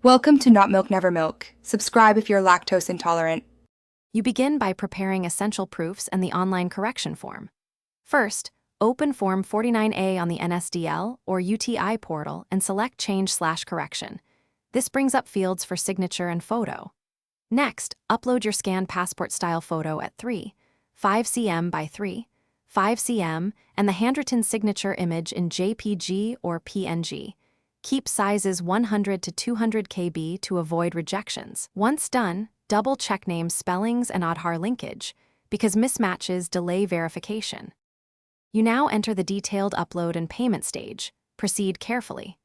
Welcome to Not Milk Never Milk. Subscribe if you're lactose intolerant. You begin by preparing essential proofs and the online correction form. First, open Form 49A on the NSDL or UTI portal and select Change/Correction. This brings up fields for signature and photo. Next, upload your scanned passport-style photo at 3.5 cm by 3.5 cm and the handwritten signature image in JPG or PNG. Keep sizes 100 to 200 KB to avoid rejections. Once done, double-check name spellings and Aadhaar linkage, because mismatches delay verification. You now enter the detailed upload and payment stage. Proceed carefully.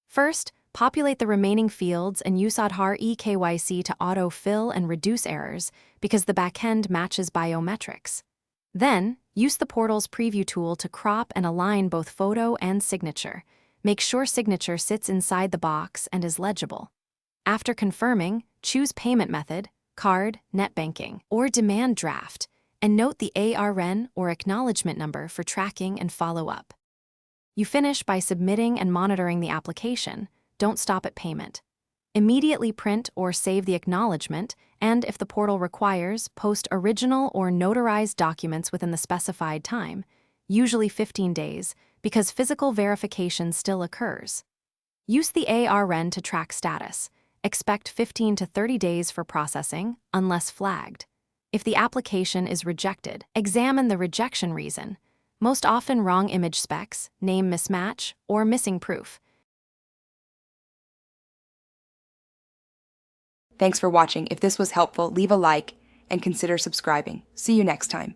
First, populate the remaining fields and use Aadhaar eKYC to auto-fill and reduce errors because the backend matches biometrics. Then, use the portal's preview tool to crop and align both photo and signature. Make sure signature sits inside the box and is legible. After confirming, choose payment method, card, net banking, or demand draft, and note the ARN or acknowledgement number for tracking and follow-up. You finish by submitting and monitoring the application. Don't stop at payment. Immediately print or save the acknowledgement, and if the portal requires, post original or notarized documents within the specified time, usually 15 days, because physical verification still occurs. Use the ARN to track status. Expect 15 to 30 days for processing, unless flagged. If the application is rejected, examine the rejection reason, most often wrong image specs, name mismatch, or missing proof. Thanks for watching. If this was helpful, leave a like and consider subscribing. See you next time.